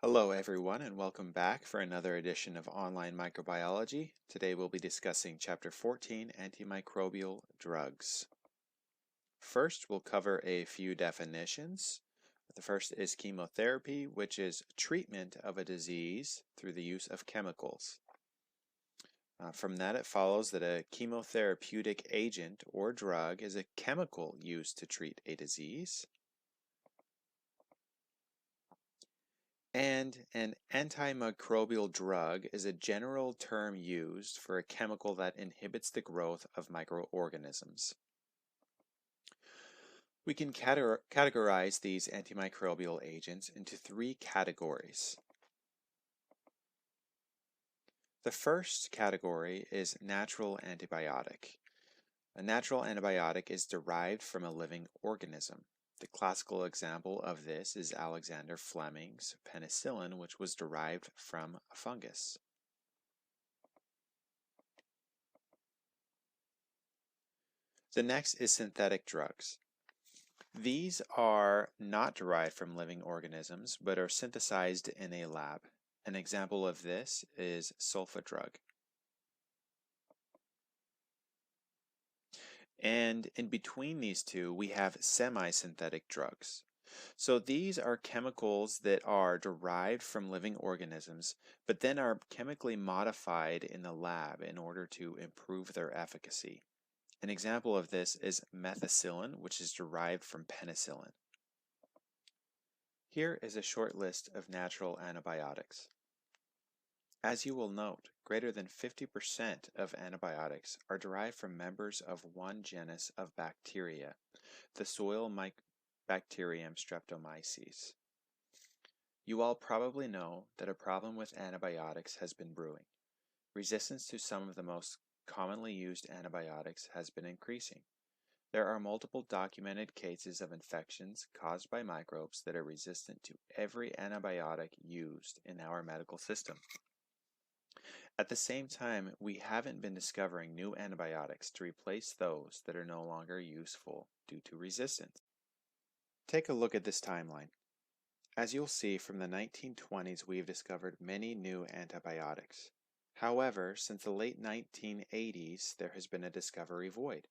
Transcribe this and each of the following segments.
Hello everyone and welcome back for another edition of Online Microbiology. Today we'll be discussing Chapter 14, Antimicrobial Drugs. First we'll cover a few definitions. The first is chemotherapy, which is treatment of a disease through the use of chemicals. From that it follows that a chemotherapeutic agent or drug is a chemical used to treat a disease. And an antimicrobial drug is a general term used for a chemical that inhibits the growth of microorganisms. We can categorize these antimicrobial agents into three categories. The first category is natural antibiotic. A natural antibiotic is derived from a living organism. The classical example of this is Alexander Fleming's penicillin, which was derived from a fungus. The next is synthetic drugs. These are not derived from living organisms, but are synthesized in a lab. An example of this is sulfadrug. And in between these two, we have semi-synthetic drugs. So these are chemicals that are derived from living organisms, but then are chemically modified in the lab in order to improve their efficacy. An example of this is methicillin, which is derived from penicillin. Here is a short list of natural antibiotics. As you will note, greater than 50% of antibiotics are derived from members of one genus of bacteria, the soil Bacterium streptomyces. You all probably know that a problem with antibiotics has been brewing. Resistance to some of the most commonly used antibiotics has been increasing. There are multiple documented cases of infections caused by microbes that are resistant to every antibiotic used in our medical system. At the same time, we haven't been discovering new antibiotics to replace those that are no longer useful due to resistance. Take a look at this timeline. As you'll see, from the 1920s we've discovered many new antibiotics. However, since the late 1980s there has been a discovery void.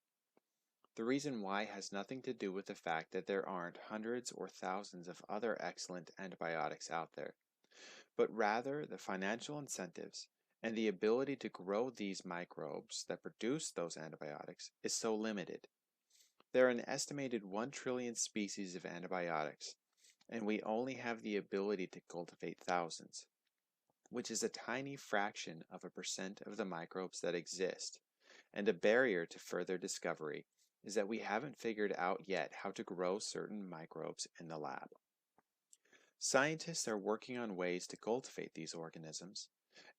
The reason why has nothing to do with the fact that there aren't hundreds or thousands of other excellent antibiotics out there, but rather the financial incentives and the ability to grow these microbes that produce those antibiotics is so limited. There are an estimated 1 trillion species of antibiotics, and we only have the ability to cultivate thousands, which is a tiny fraction of a percent of the microbes that exist. And a barrier to further discovery is that we haven't figured out yet how to grow certain microbes in the lab. Scientists are working on ways to cultivate these organisms,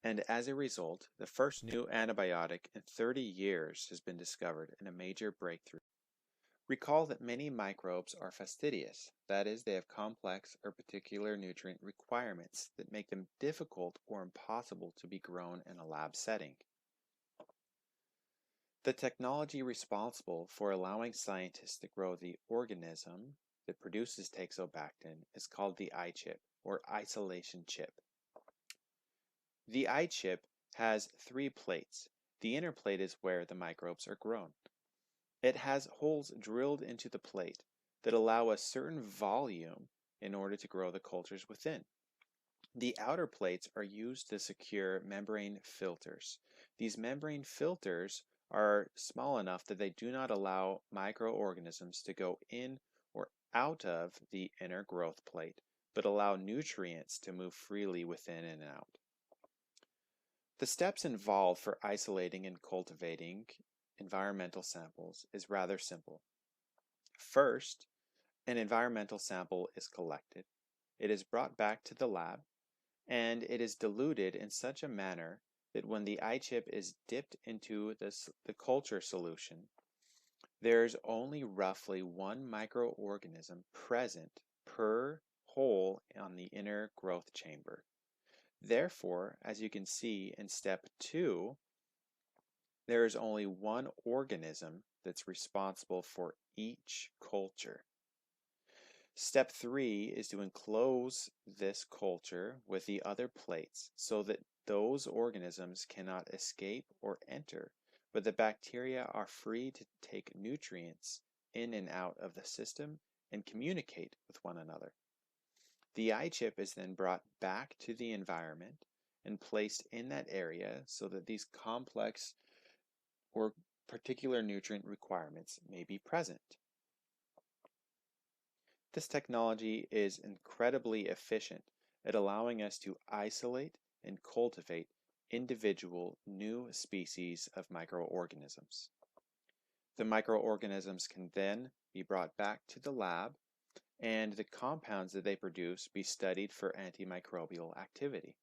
and as a result, the first new antibiotic in 30 years has been discovered in a major breakthrough. Recall that many microbes are fastidious, that is, they have complex or particular nutrient requirements that make them difficult or impossible to be grown in a lab setting. The technology responsible for allowing scientists to grow the organism that produces teixobactin is called the iChip, or isolation chip. The iChip has 3 plates. The inner plate is where the microbes are grown. It has holes drilled into the plate that allow a certain volume in order to grow the cultures within. The outer plates are used to secure membrane filters. These membrane filters are small enough that they do not allow microorganisms to go in or out of the inner growth plate, but allow nutrients to move freely within and out. The steps involved for isolating and cultivating environmental samples is rather simple. First, an environmental sample is collected. It is brought back to the lab, and it is diluted in such a manner that when the iChip is dipped into the culture solution, there's only roughly 1 microorganism present per hole on the inner growth chamber. Therefore, as you can see in step 2, there is only 1 organism that's responsible for each culture. Step 3 is to enclose this culture with the other plates so that those organisms cannot escape or enter, but the bacteria are free to take nutrients in and out of the system and communicate with one another. The eye chip is then brought back to the environment and placed in that area so that these complex or particular nutrient requirements may be present. This technology is incredibly efficient at allowing us to isolate and cultivate individual new species of microorganisms. The microorganisms can then be brought back to the lab and the compounds that they produce be studied for antimicrobial activity.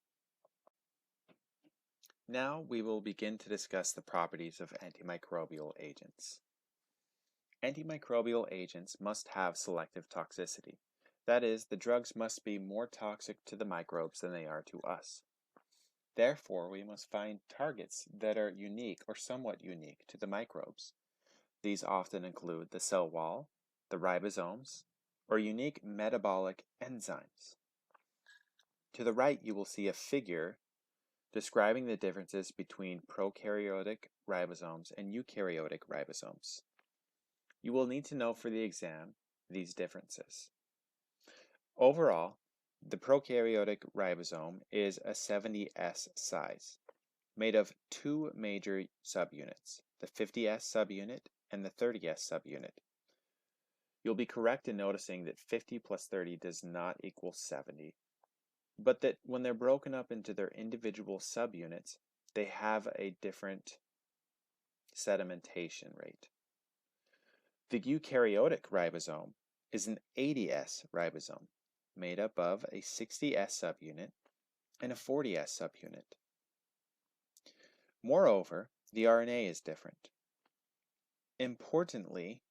Now we will begin to discuss the properties of antimicrobial agents. Antimicrobial agents must have selective toxicity. That is, the drugs must be more toxic to the microbes than they are to us. Therefore, we must find targets that are unique or somewhat unique to the microbes. These often include the cell wall, the ribosomes, or unique metabolic enzymes. To the right, you will see a figure describing the differences between prokaryotic ribosomes and eukaryotic ribosomes. You will need to know for the exam these differences. Overall, the prokaryotic ribosome is a 70S size, made of two major subunits, the 50S subunit and the 30S subunit. You'll be correct in noticing that 50 plus 30 does not equal 70, but that when they're broken up into their individual subunits, they have a different sedimentation rate. The eukaryotic ribosome is an 80S ribosome, made up of a 60S subunit and a 40S subunit. Moreover, the RNA is different. Importantly,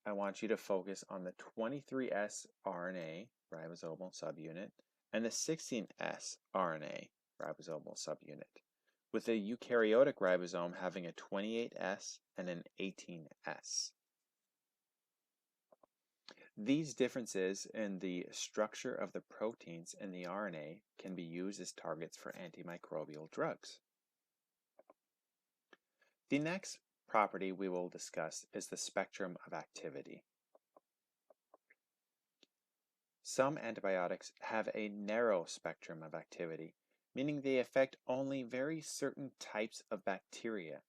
I want you to focus on the 23S RNA ribosomal subunit and the 16S RNA ribosomal subunit, with the eukaryotic ribosome having a 28S and an 18S. These differences in the structure of the proteins in the RNA can be used as targets for antimicrobial drugs. The next property we will discuss is the spectrum of activity. Some antibiotics have a narrow spectrum of activity, meaning they affect only very certain types of bacteria.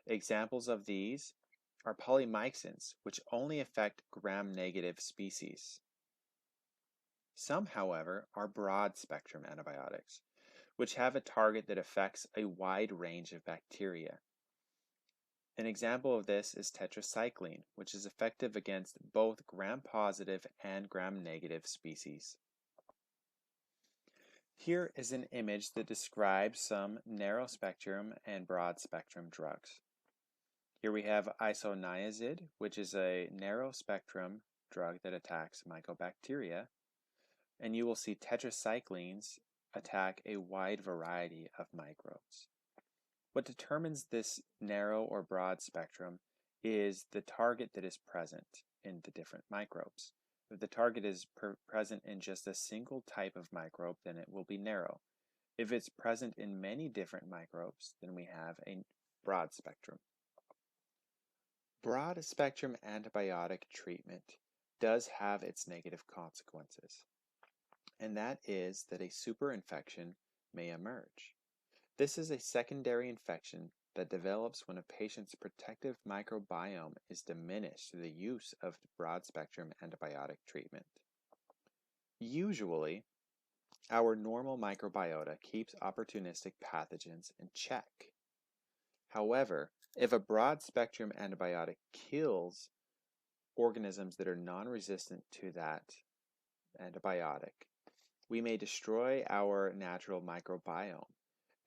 Examples of these are polymyxins, which only affect gram-negative species. Some, however, are broad-spectrum antibiotics, which have a target that affects a wide range of bacteria. An example of this is tetracycline, which is effective against both gram-positive and gram-negative species. Here is an image that describes some narrow-spectrum and broad-spectrum drugs. Here we have isoniazid, which is a narrow-spectrum drug that attacks mycobacteria, and you will see tetracyclines attack a wide variety of microbes. What determines this narrow or broad spectrum is the target that is present in the different microbes. If the target is present in just a single type of microbe, then it will be narrow. If it's present in many different microbes, then we have a broad spectrum. Broad spectrum antibiotic treatment does have its negative consequences, and that is that a superinfection may emerge. This is a secondary infection that develops when a patient's protective microbiome is diminished through the use of broad-spectrum antibiotic treatment. Usually, our normal microbiota keeps opportunistic pathogens in check. However, if a broad-spectrum antibiotic kills organisms that are non-resistant to that antibiotic, we may destroy our natural microbiome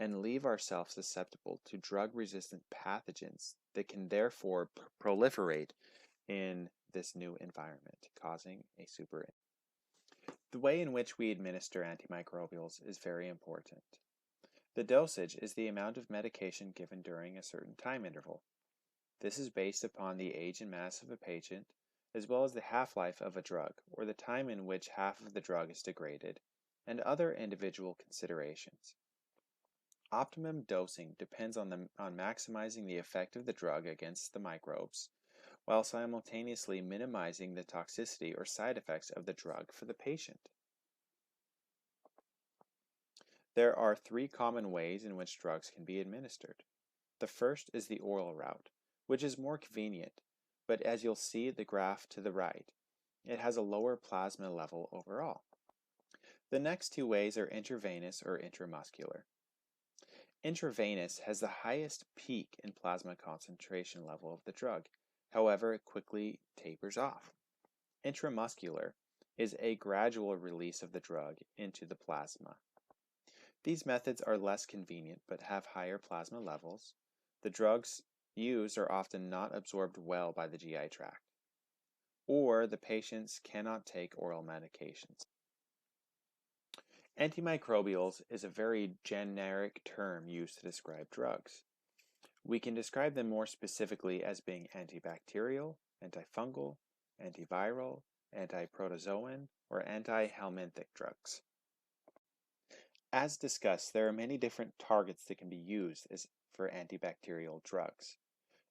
and leave ourselves susceptible to drug-resistant pathogens that can therefore proliferate in this new environment, causing a superinfection. The way in which we administer antimicrobials is very important. The dosage is the amount of medication given during a certain time interval. This is based upon the age and mass of a patient, as well as the half-life of a drug, or the time in which half of the drug is degraded, and other individual considerations. Optimum dosing depends on maximizing the effect of the drug against the microbes, while simultaneously minimizing the toxicity or side effects of the drug for the patient. There are 3 common ways in which drugs can be administered. The first is the oral route, which is more convenient, but as you'll see the graph to the right, it has a lower plasma level overall. The next 2 ways are intravenous or intramuscular. Intravenous has the highest peak in plasma concentration level of the drug. However, it quickly tapers off. Intramuscular is a gradual release of the drug into the plasma. These methods are less convenient but have higher plasma levels. The drugs used are often not absorbed well by the GI tract, or the patients cannot take oral medications. Antimicrobials is a very generic term used to describe drugs. We can describe them more specifically as being antibacterial, antifungal, antiviral, antiprotozoan, or antihelminthic drugs. As discussed, there are many different targets that can be used for antibacterial drugs.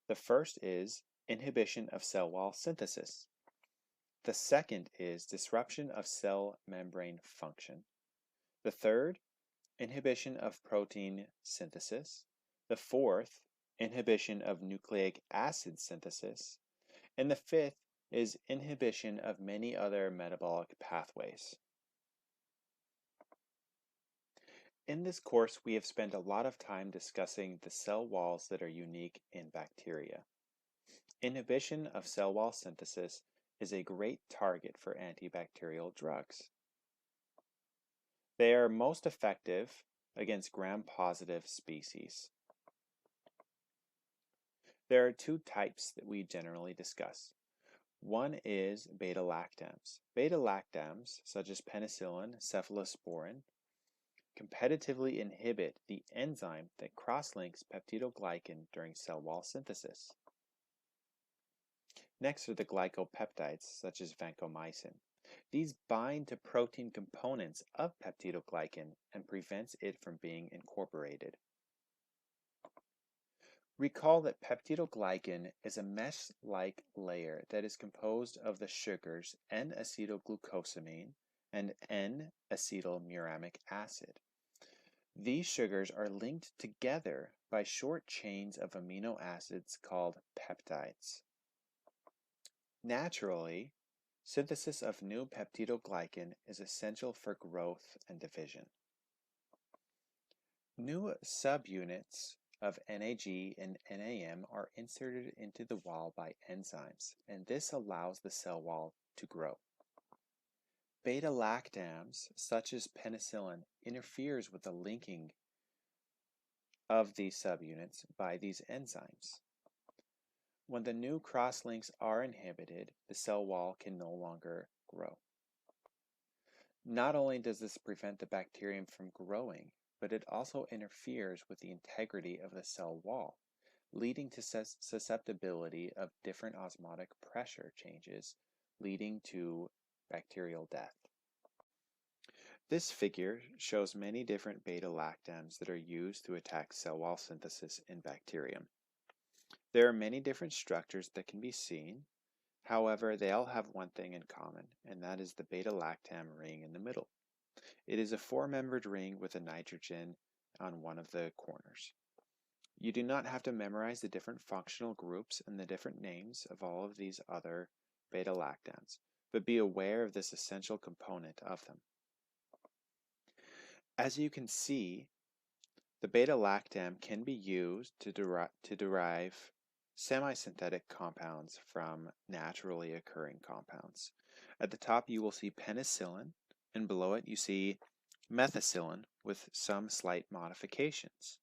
The first is inhibition of cell wall synthesis. The second is disruption of cell membrane function. The third, inhibition of protein synthesis. The fourth, inhibition of nucleic acid synthesis. And the fifth is inhibition of many other metabolic pathways. In this course, we have spent a lot of time discussing the cell walls that are unique in bacteria. Inhibition of cell wall synthesis is a great target for antibacterial drugs. They are most effective against gram-positive species. There are 2 types that we generally discuss. One is beta-lactams. Beta-lactams, such as penicillin, cephalosporin, competitively inhibit the enzyme that cross-links peptidoglycan during cell wall synthesis. Next are the glycopeptides, such as vancomycin. These bind to protein components of peptidoglycan and prevents it from being incorporated. Recall that peptidoglycan is a mesh-like layer that is composed of the sugars N-acetylglucosamine and N-acetylmuramic acid. These sugars are linked together by short chains of amino acids called peptides. Naturally, synthesis of new peptidoglycan is essential for growth and division. New subunits of NAG and NAM are inserted into the wall by enzymes, and this allows the cell wall to grow. Beta-lactams, such as penicillin, interferes with the linking of these subunits by these enzymes. When the new cross-links are inhibited, the cell wall can no longer grow. Not only does this prevent the bacterium from growing, but it also interferes with the integrity of the cell wall, leading to susceptibility of different osmotic pressure changes, leading to bacterial death. This figure shows many different beta-lactams that are used to attack cell wall synthesis in bacterium. There are many different structures that can be seen. However, they all have one thing in common, and that is the beta-lactam ring in the middle. It is a 4-membered ring with a nitrogen on one of the corners. You do not have to memorize the different functional groups and the different names of all of these other beta-lactams, but be aware of this essential component of them. As you can see, the beta-lactam can be used to derive semi-synthetic compounds from naturally occurring compounds. At the top you will see penicillin, and below it you see methicillin with some slight modifications.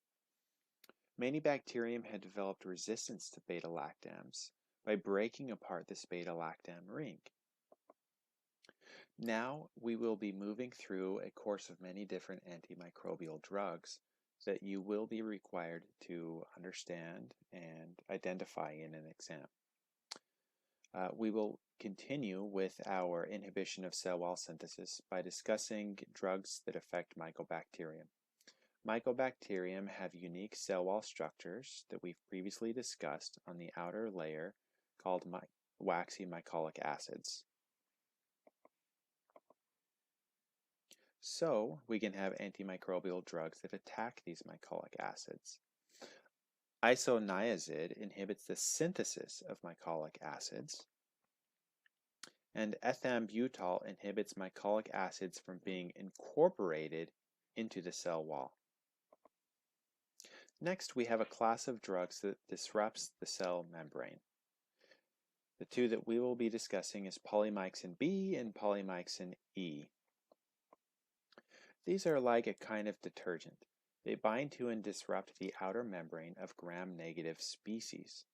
Many bacterium had developed resistance to beta-lactams by breaking apart this beta-lactam ring. Now we will be moving through a course of many different antimicrobial drugs that you will be required to understand and identify in an exam. We will continue with our inhibition of cell wall synthesis by discussing drugs that affect Mycobacterium. Mycobacterium have unique cell wall structures that we've previously discussed on the outer layer called waxy mycolic acids. So we can have antimicrobial drugs that attack these mycolic acids. Isoniazid inhibits the synthesis of mycolic acids, and ethambutol inhibits mycolic acids from being incorporated into the cell wall. Next, we have a class of drugs that disrupts the cell membrane. The two that we will be discussing is polymyxin B and polymyxin E. These are like a kind of detergent. They bind to and disrupt the outer membrane of gram-negative species.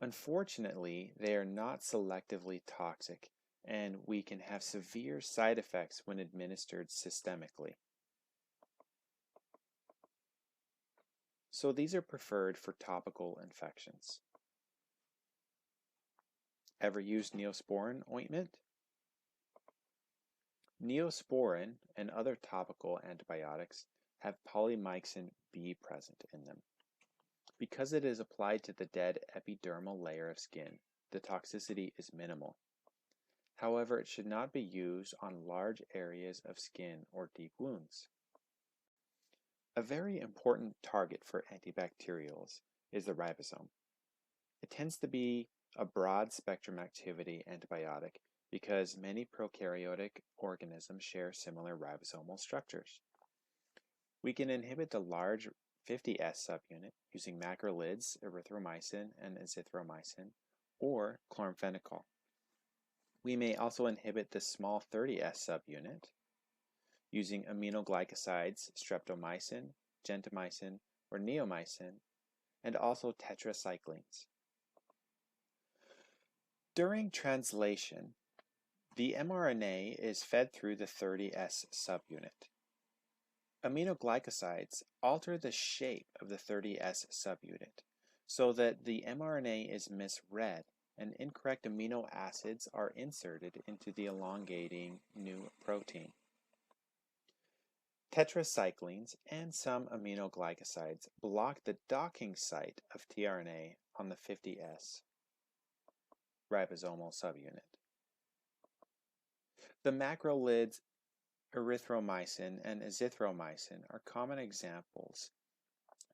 Unfortunately, they are not selectively toxic, and we can have severe side effects when administered systemically. So these are preferred for topical infections. Ever used NEOSPORIN ointment? NEOSPORIN and other topical antibiotics have polymyxin B present in them. Because it is applied to the dead epidermal layer of skin, the toxicity is minimal. However, it should not be used on large areas of skin or deep wounds. A very important target for antibacterials is the ribosome. It tends to be a broad-spectrum activity antibiotic because many prokaryotic organisms share similar ribosomal structures. We can inhibit the large 50S subunit using macrolides, erythromycin, and azithromycin, or chloramphenicol. We may also inhibit the small 30S subunit using aminoglycosides, streptomycin, gentamicin, or neomycin, and also tetracyclines. During translation, the mRNA is fed through the 30S subunit. Aminoglycosides alter the shape of the 30S subunit so that the mRNA is misread and incorrect amino acids are inserted into the elongating new protein. Tetracyclines and some aminoglycosides block the docking site of tRNA on the 50S ribosomal subunit. The macrolides erythromycin and azithromycin are common examples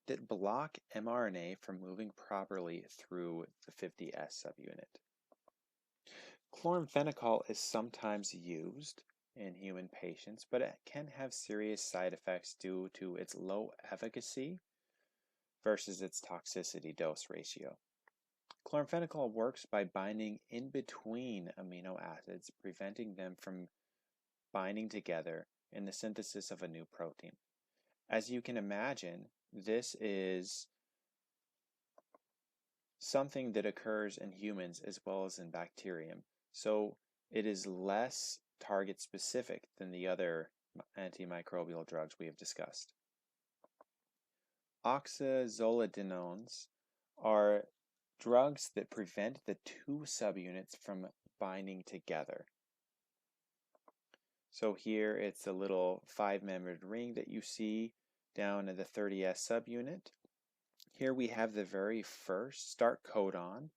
that block mRNA from moving properly through the 50S subunit. Chloramphenicol is sometimes used in human patients, but it can have serious side effects due to its low efficacy versus its toxicity dose ratio. Chloramphenicol works by binding in between amino acids, preventing them from binding together in the synthesis of a new protein. As you can imagine, this is something that occurs in humans as well as in bacterium, so it is less target specific than the other antimicrobial drugs we have discussed. OXAZOLIDINONES are drugs that prevent the two subunits from binding together. So here it's a little 5-membered ring that you see down in the 30S subunit. Here we have the very first start codon,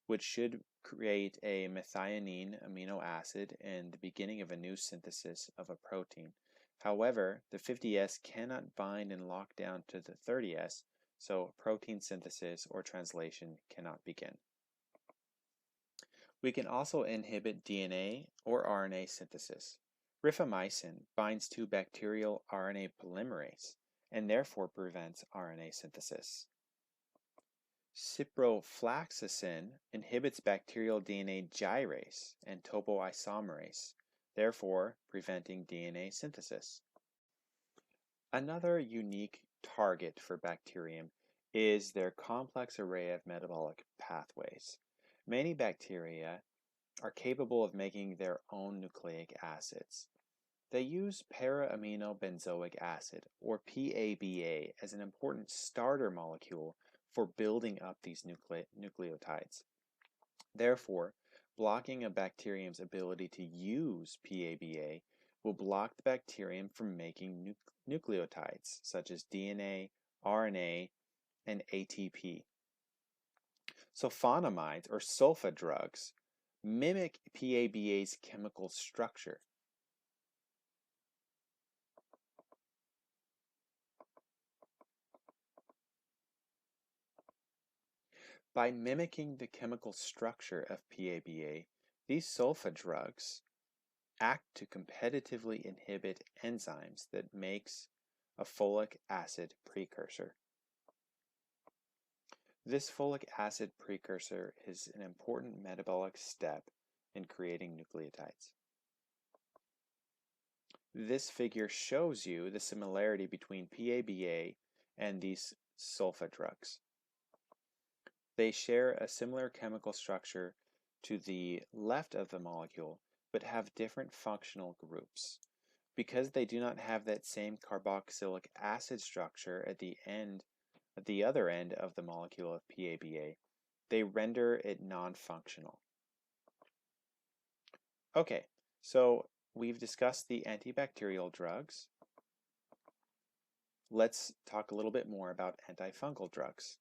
which should create a methionine amino acid in the beginning of a new synthesis of a protein. However, the 50S cannot bind and lock down to the 30S, so protein synthesis or translation cannot begin. We can also inhibit DNA or RNA synthesis. Rifamycin binds to bacterial RNA polymerase and therefore prevents RNA synthesis. Ciprofloxacin inhibits bacterial DNA gyrase and topoisomerase, therefore preventing DNA synthesis. Another unique target for bacterium is their complex array of metabolic pathways. Many bacteria are capable of making their own nucleic acids. They use para-aminobenzoic acid, or PABA, as an important starter molecule for building up these nucleotides. Therefore, blocking a bacterium's ability to use PABA will block the bacterium from making nucleotides, such as DNA, RNA, and ATP. So phenamides, or sulfa drugs, mimic PABA's chemical structure. By mimicking the chemical structure of PABA, these sulfa drugs act to competitively inhibit enzymes that makes a folic acid precursor. This folic acid precursor is an important metabolic step in creating nucleotides. This figure shows you the similarity between PABA and these sulfa drugs. They share a similar chemical structure to the left of the molecule, but have different functional groups. Because they do not have that same carboxylic acid structure at the other end of the molecule of PABA, they render it non-functional. Okay, so we've discussed the antibacterial drugs. Let's talk a little bit more about antifungal drugs.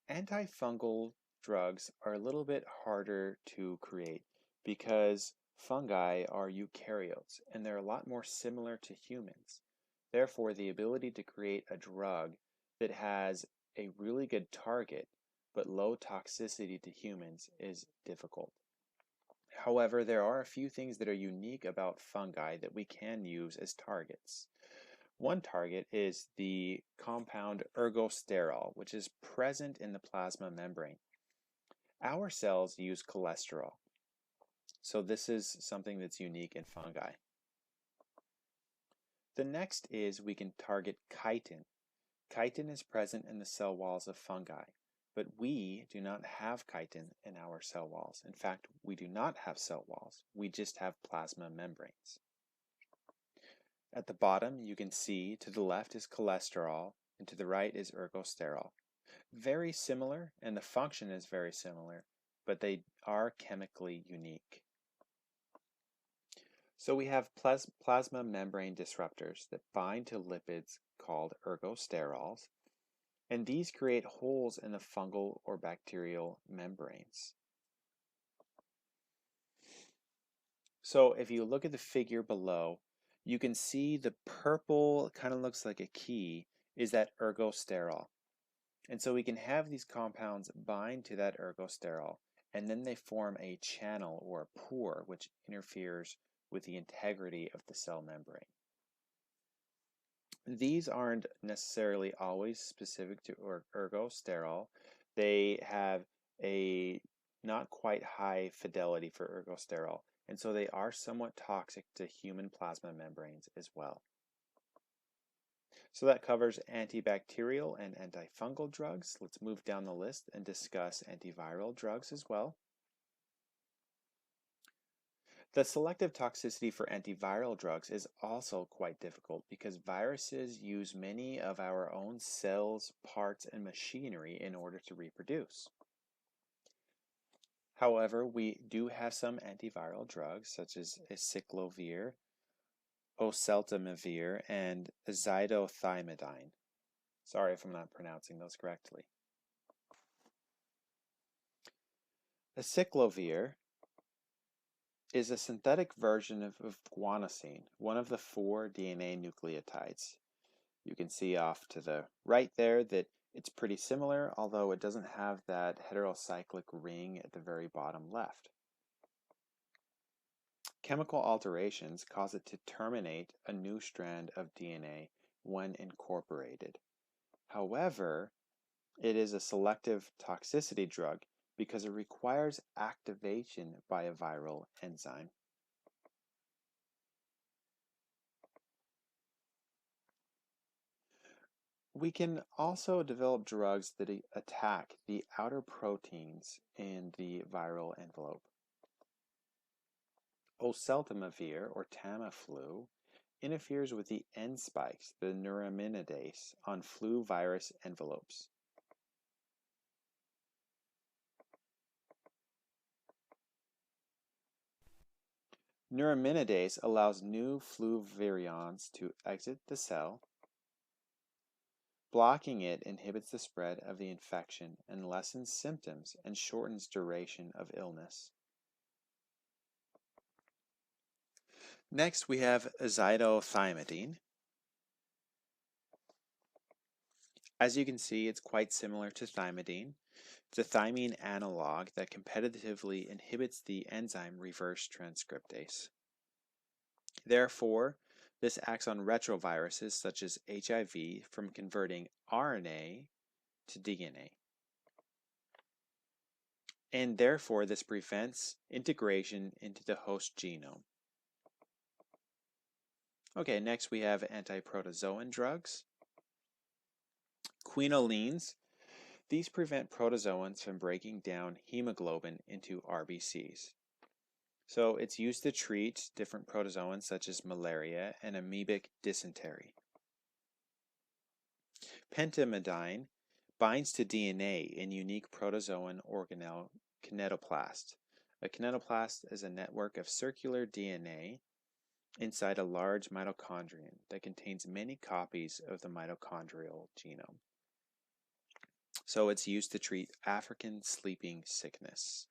Antifungal drugs are a little bit harder to create because fungi are eukaryotes and they're a lot more similar to humans. Therefore, the ability to create a drug that has a really good target but low toxicity to humans is difficult. However, there are a few things that are unique about fungi that we can use as targets. One target is the compound ergosterol, which is present in the plasma membrane. Our cells use cholesterol, so this is something that's unique in fungi. The next is we can target chitin. Chitin is present in the cell walls of fungi, but we do not have chitin in our cell walls. In fact, we do not have cell walls. We just have plasma membranes. At the bottom, you can see to the left is cholesterol and to the right is ergosterol. Very similar, and the function is very similar, but they are chemically unique. So we have plasma membrane disruptors that bind to lipids called ergosterols, and these create holes in the fungal or bacterial membranes. So if you look at the figure below, you can see the purple, kind of looks like a key, is that ergosterol. And so we can have these compounds bind to that ergosterol, and then they form a channel or a pore which interferes with the integrity of the cell membrane. These aren't necessarily always specific to ergosterol. They have a not quite high fidelity for ergosterol, and so they are somewhat toxic to human plasma membranes as well. So that covers antibacterial and antifungal drugs. Let's move down the list and discuss antiviral drugs as well. The selective toxicity for antiviral drugs is also quite difficult because viruses use many of our own cells, parts, and machinery in order to reproduce. However, we do have some antiviral drugs such as acyclovir, oseltamivir, and azithromycin. Sorry if I'm not pronouncing those correctly. Acyclovir is a synthetic version of guanosine, one of the 4 DNA nucleotides. You can see off to the right there that it's pretty similar, although it doesn't have that heterocyclic ring at the very bottom left. Chemical alterations cause it to terminate a new strand of DNA when incorporated. However, it is a selective toxicity drug because it requires activation by a viral enzyme. We can also develop drugs that attack the outer proteins in the viral envelope. Oseltamivir, or Tamiflu, interferes with the end spikes, the neuraminidase, on flu virus envelopes. Neuraminidase allows new flu virions to exit the cell. Blocking it inhibits the spread of the infection and lessens symptoms and shortens duration of illness. Next, we have azithromycin. As you can see, it's quite similar to thymidine. It's a thymine analog that competitively inhibits the enzyme reverse transcriptase. Therefore, this acts on retroviruses such as HIV from converting RNA to DNA. And therefore, this prevents integration into the host genome. Okay, next we have antiprotozoan drugs. Quinolines. These prevent protozoans from breaking down hemoglobin into RBCs. So it's used to treat different protozoans such as malaria and amoebic dysentery. Pentamidine binds to DNA in unique protozoan organelle kinetoplast. A kinetoplast is a network of circular DNA inside a large mitochondrion that contains many copies of the mitochondrial genome. So it's used to treat African sleeping sickness.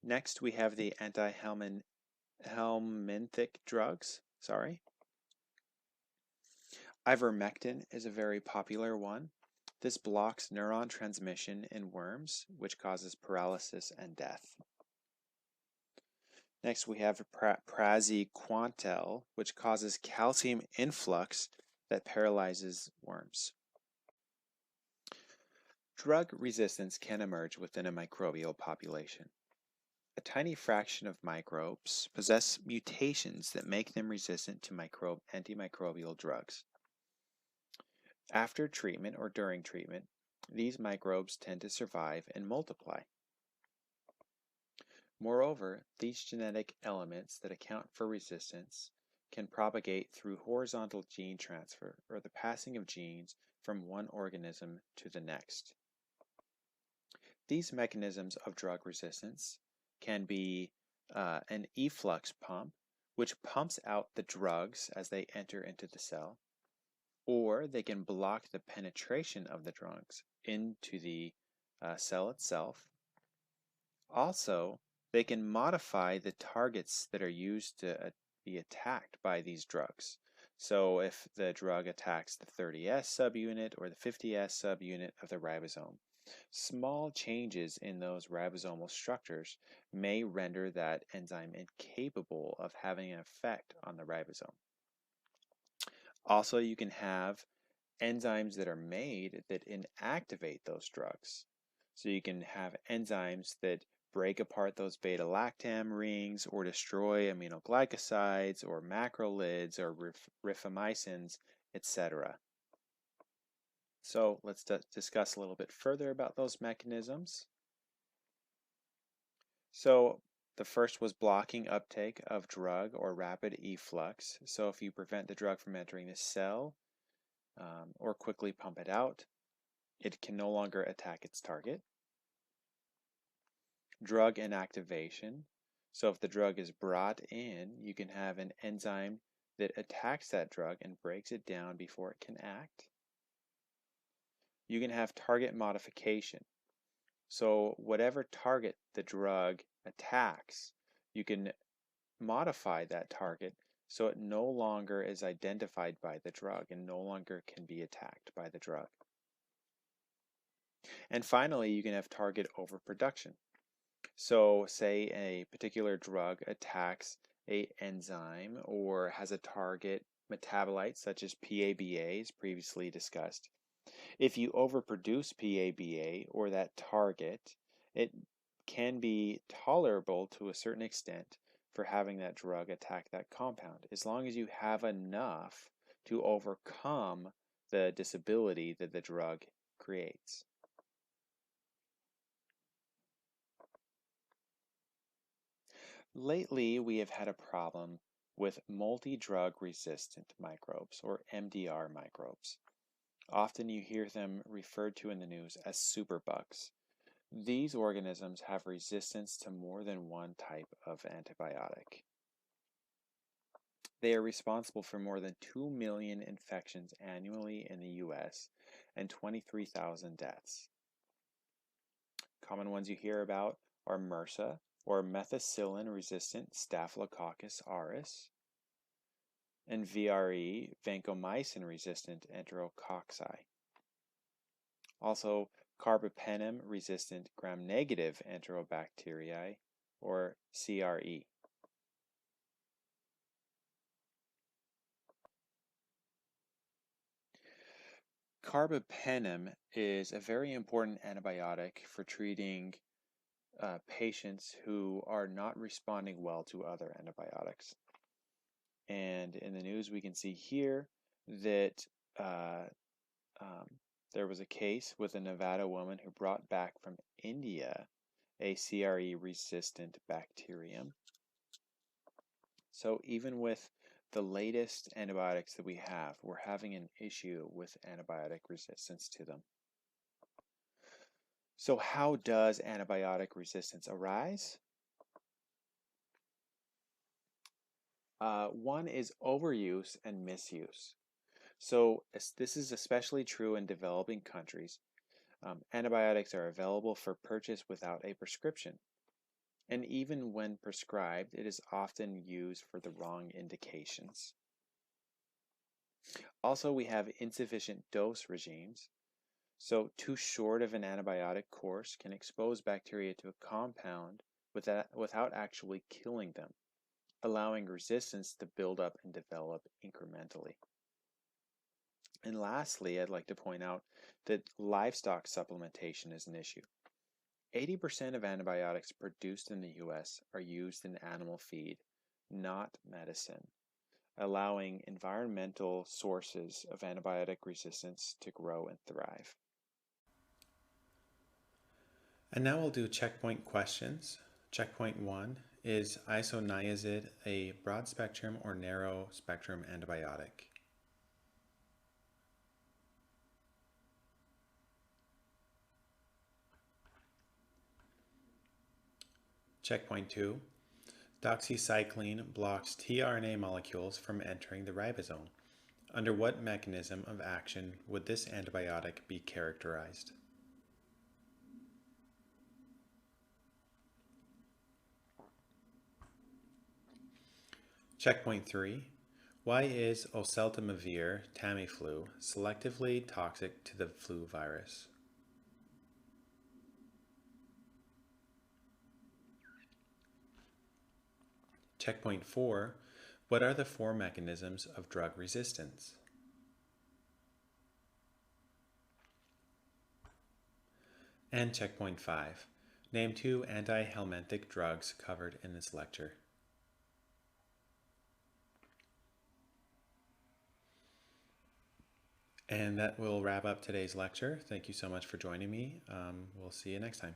Next, we have the antihelminthic drugs. Ivermectin is a very popular one. This blocks neuron transmission in worms, which causes paralysis and death. Next, we have praziquantel, which causes calcium influx that paralyzes worms. Drug resistance can emerge within a microbial population. A tiny fraction of microbes possess mutations that make them resistant to antimicrobial drugs. After treatment or during treatment, these microbes tend to survive and multiply. Moreover, these genetic elements that account for resistance can propagate through horizontal gene transfer, or the passing of genes from one organism to the next. These mechanisms of drug resistance can be an efflux pump, which pumps out the drugs as they enter into the cell, or they can block the penetration of the drugs into the cell itself. Also, they can modify the targets that are used to be attacked by these drugs. So if the drug attacks the 30S subunit or the 50S subunit of the ribosome, small changes in those ribosomal structures may render that enzyme incapable of having an effect on the ribosome. Also, you can have enzymes that are made that inactivate those drugs. So you can have enzymes that break apart those beta-lactam rings or destroy aminoglycosides or macrolides or rifamycins, etc. So let's discuss a little bit further about those mechanisms. So the first was blocking uptake of drug or rapid efflux. So if you prevent the drug from entering the cell or quickly pump it out, it can no longer attack its target. Drug inactivation. So if the drug is brought in, you can have an enzyme that attacks that drug and breaks it down before it can act. You can have target modification. So whatever target the drug attacks, you can modify that target so it no longer is identified by the drug and no longer can be attacked by the drug. And finally, you can have target overproduction. So say a particular drug attacks an enzyme or has a target metabolite such as PABA, previously discussed. If you overproduce PABA or that target, it can be tolerable to a certain extent for having that drug attack that compound, as long as you have enough to overcome the disability that the drug creates. Lately, we have had a problem with multi-drug-resistant microbes, or MDR microbes. Often you hear them referred to in the news as superbugs. These organisms have resistance to more than one type of antibiotic. They are responsible for more than 2 million infections annually in the US and 23,000 deaths. Common ones you hear about are MRSA, or methicillin-resistant Staphylococcus aureus, and VRE, vancomycin-resistant Enterococci. Also, carbapenem-resistant gram-negative Enterobacteriae, or CRE. Carbapenem is a very important antibiotic for treating patients who are not responding well to other antibiotics. And in the news, we can see here that there was a case with a Nevada woman who brought back from India a CRE-resistant bacterium. So even with the latest antibiotics that we have, we're having an issue with antibiotic resistance to them. So how does antibiotic resistance arise? One is overuse and misuse. So this is especially true in developing countries. Antibiotics are available for purchase without a prescription. And even when prescribed, it is often used for the wrong indications. Also, we have insufficient dose regimes. So too short of an antibiotic course can expose bacteria to a compound without actually killing them, allowing resistance to build up and develop incrementally. And lastly, I'd like to point out that livestock supplementation is an issue. 80% of antibiotics produced in the US are used in animal feed, not medicine, allowing environmental sources of antibiotic resistance to grow and thrive. And now we'll do checkpoint questions. Checkpoint 1, is isoniazid a broad spectrum or narrow spectrum antibiotic? Checkpoint 2, doxycycline blocks tRNA molecules from entering the ribosome. Under what mechanism of action would this antibiotic be characterized? Checkpoint 3, why is oseltamivir Tamiflu selectively toxic to the flu virus? Checkpoint 4, what are the 4 mechanisms of drug resistance? And checkpoint 5, name 2 antihelminthic drugs covered in this lecture. And that will wrap up today's lecture. Thank you so much for joining me. We'll see you next time.